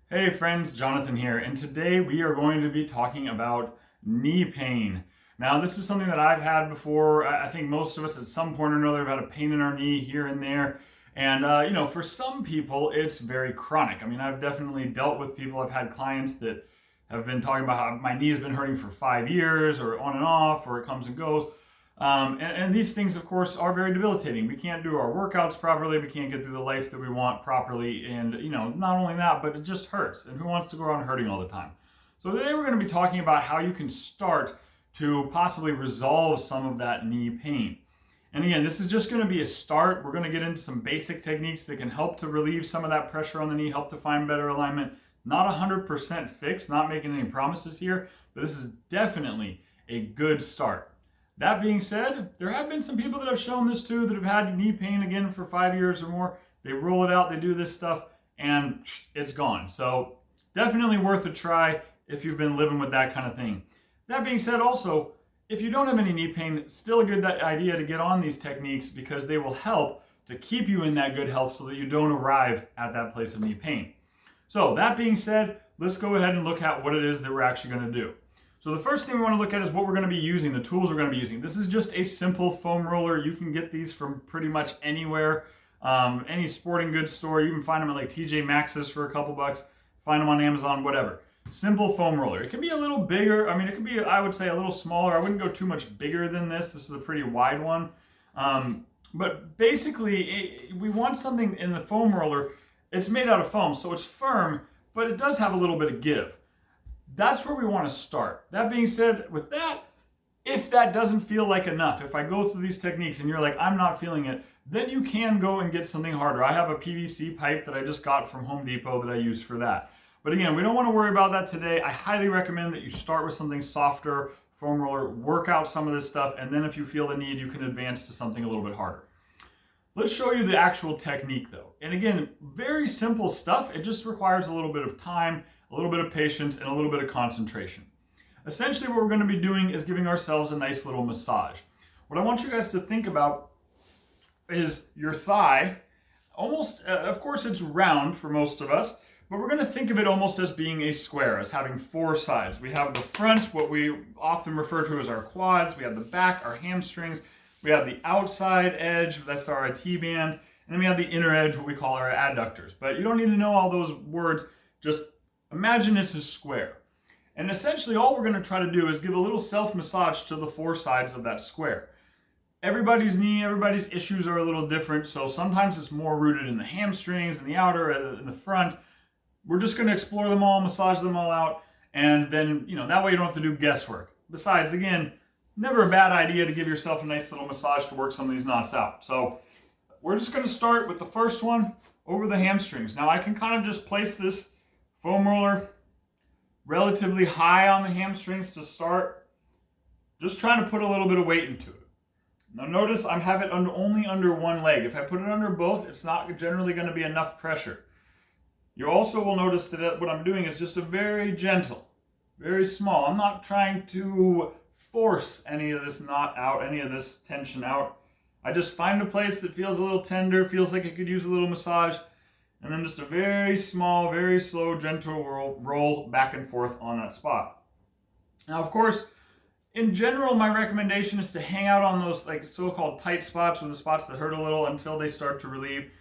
Hey friends, Jonathan here, and today we are going to be talking about knee pain. Now, this is something that I've had before. I think most of us at some point or another have had a pain in our knee here and there. And, for some people, it's very chronic. I mean, I've definitely dealt with people, I've had clients that have been talking about how my knee has been hurting for 5 years, or on and off, or it comes and goes. And these things, of course, are very debilitating. We can't do our workouts properly. We can't get through the life that we want properly. And, not only that, but it just hurts. And who wants to go around hurting all the time? So today we're going to be talking about how you can start to possibly resolve some of that knee pain. And again, this is just going to be a start. We're going to get into some basic techniques that can help to relieve some of that pressure on the knee, help to find better alignment. Not 100% fixed, not making any promises here, but this is definitely a good start. That being said, there have been some people that have shown this too, that have had knee pain again for 5 years or more. They roll it out, they do this stuff, and it's gone. So definitely worth a try if you've been living with that kind of thing. That being said, also, if you don't have any knee pain, still a good idea to get on these techniques because they will help to keep you in that good health so that you don't arrive at that place of knee pain. So that being said, let's go ahead and look at what it is that we're actually going to do. So the first thing we want to look at is what we're going to be using, the tools we're going to be using. This is just a simple foam roller. You can get these from pretty much anywhere, any sporting goods store. You can find them at like TJ Maxx's for a couple bucks, find them on Amazon, whatever. Simple foam roller. It can be a little bigger. I mean, it can be, I would say, a little smaller. I wouldn't go too much bigger than this. This is a pretty wide one. But basically, we want something in the foam roller. It's made out of foam, so it's firm, but it does have a little bit of give. That's where we want to start. That being said, with that, if that doesn't feel like enough, if I go through these techniques and you're like, I'm not feeling it, then you can go and get something harder. I have a PVC pipe that I just got from Home Depot that I use for that. But again, we don't want to worry about that today. I highly recommend that you start with something softer, foam roller, work out some of this stuff, and then if you feel the need, you can advance to something a little bit harder. Let's show you the actual technique though. And again, very simple stuff. It just requires a little bit of time, a little bit of patience, and a little bit of concentration. Essentially, what we're going to be doing is giving ourselves a nice little massage. What I want you guys to think about is your thigh. Almost, of course, it's round for most of us, but we're going to think of it almost as being a square, as having four sides. We have the front, what we often refer to as our quads. We have the back, our hamstrings. We have the outside edge, that's our T-band. And then we have the inner edge, what we call our adductors. But you don't need to know all those words. Just imagine it's a square. And essentially all we're going to try to do is give a little self-massage to the four sides of that square. Everybody's knee, everybody's issues are a little different, so sometimes it's more rooted in the hamstrings, in the outer, in the front. We're just going to explore them all, massage them all out, and then, that way you don't have to do guesswork. Besides, again, never a bad idea to give yourself a nice little massage to work some of these knots out. So we're just going to start with the first one over the hamstrings. Now I can kind of just place this foam roller relatively high on the hamstrings to start. Just trying to put a little bit of weight into it. Now notice I have it only under one leg. If I put it under both, it's not generally going to be enough pressure. You also will notice that what I'm doing is just a very gentle, very small. I'm not trying to force any of this knot out, any of this tension out. I just find a place that feels a little tender, feels like it could use a little massage, and then just a very small, very slow, gentle roll back and forth on that spot. Now, of course, in general, my recommendation is to hang out on those like so-called tight spots, or the spots that hurt a little, until they start to relieve.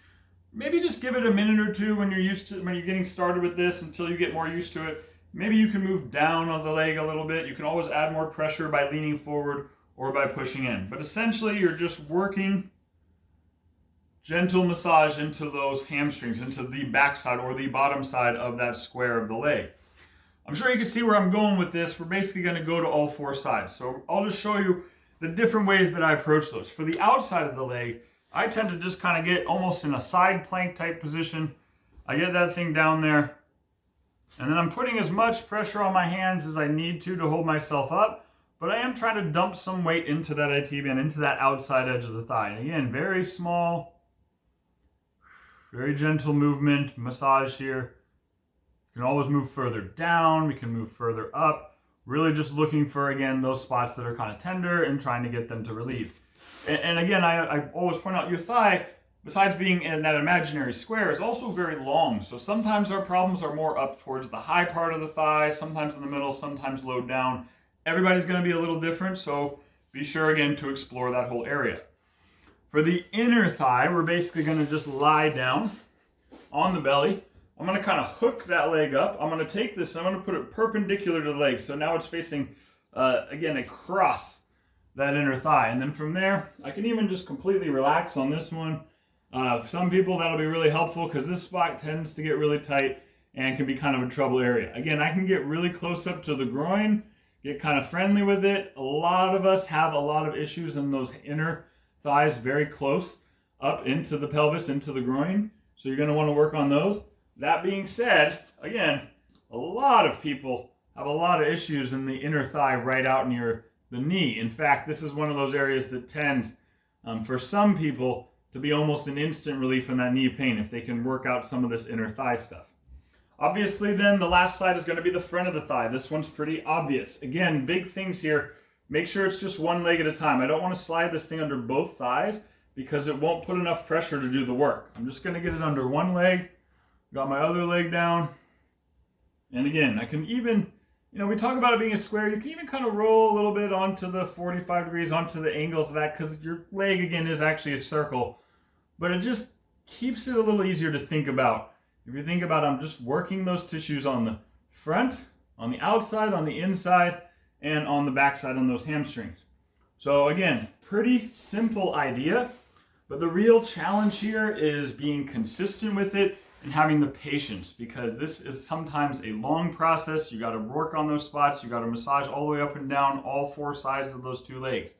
Maybe just give it a minute or two when you're getting started with this, until you get more used to it. Maybe you can move down on the leg a little bit. You can always add more pressure by leaning forward or by pushing in. But essentially, you're just working gentle massage into those hamstrings, into the backside or the bottom side of that square of the leg. I'm sure you can see where I'm going with this. We're basically going to go to all four sides. So I'll just show you the different ways that I approach those. For the outside of the leg, I tend to just kind of get almost in a side plank type position. I get that thing down there. And then I'm putting as much pressure on my hands as I need to hold myself up. But I am trying to dump some weight into that IT-band, into that outside edge of the thigh. And again, very small, very gentle movement, massage here. You can always move further down. We can move further up. Really just looking for, again, those spots that are kind of tender and trying to get them to relieve. And again, I always point out your thigh, besides being in that imaginary square, is also very long. So sometimes our problems are more up towards the high part of the thigh, sometimes in the middle, sometimes low down. Everybody's going to be a little different, so be sure again to explore that whole area. For the inner thigh, we're basically going to just lie down on the belly. I'm going to kind of hook that leg up. I'm going to take this, I'm going to put it perpendicular to the leg. So now it's facing, again, across that inner thigh. And then from there, I can even just completely relax on this one. For some people, that'll be really helpful because this spot tends to get really tight and can be kind of a trouble area. Again, I can get really close up to the groin, get kind of friendly with it. A lot of us have a lot of issues in those inner thighs very close up into the pelvis, into the groin. So you're going to want to work on those. That being said, again, a lot of people have a lot of issues in the inner thigh right out near the knee. In fact, this is one of those areas that tends, for some people, to be almost an instant relief in that knee pain if they can work out some of this inner thigh stuff. Obviously, then, the last side is going to be the front of the thigh. This one's pretty obvious. Again, big things here. Make sure it's just one leg at a time. I don't want to slide this thing under both thighs because it won't put enough pressure to do the work. I'm just going to get it under one leg. Got my other leg down. And again, I can even, we talk about it being a square. You can even kind of roll a little bit onto the 45 degrees, onto the angles of that, because your leg, again, is actually a circle. But it just keeps it a little easier to think about. If you think about, I'm just working those tissues on the front, on the outside, on the inside, and on the backside on those hamstrings. So again, pretty simple idea, but the real challenge here is being consistent with it and having the patience, because this is sometimes a long process. You got to work on those spots. You got to massage all the way up and down all four sides of those two legs.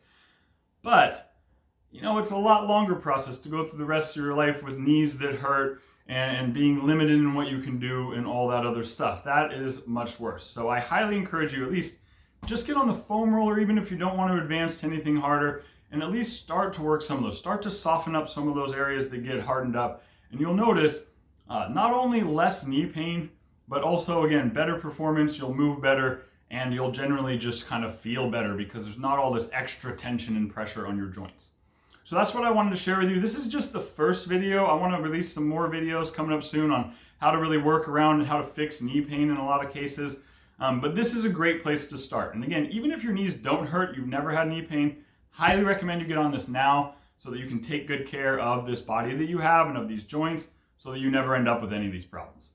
But, it's a lot longer process to go through the rest of your life with knees that hurt and being limited in what you can do and all that other stuff. That is much worse. So I highly encourage you, at least just get on the foam roller, even if you don't want to advance to anything harder, and at least start to work some of those. Start to soften up some of those areas that get hardened up. And you'll notice not only less knee pain, but also, again, better performance. You'll move better, and you'll generally just kind of feel better because there's not all this extra tension and pressure on your joints. So that's what I wanted to share with you. This is just the first video. I want to release some more videos coming up soon on how to really work around and how to fix knee pain in a lot of cases. But this is a great place to start. And again, even if your knees don't hurt, you've never had knee pain, highly recommend you get on this now so that you can take good care of this body that you have and of these joints so that you never end up with any of these problems.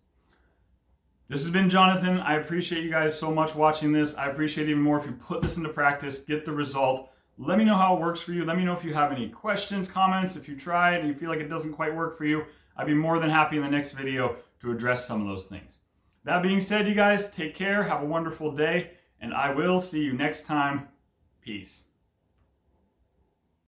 This has been Jonathan. I appreciate you guys so much watching this. I appreciate it even more if you put this into practice, get the result. Let me know how it works for you. Let me know if you have any questions, comments. If you try it and you feel like it doesn't quite work for you, I'd be more than happy in the next video to address some of those things. That being said, you guys, take care, have a wonderful day, and I will see you next time. Peace.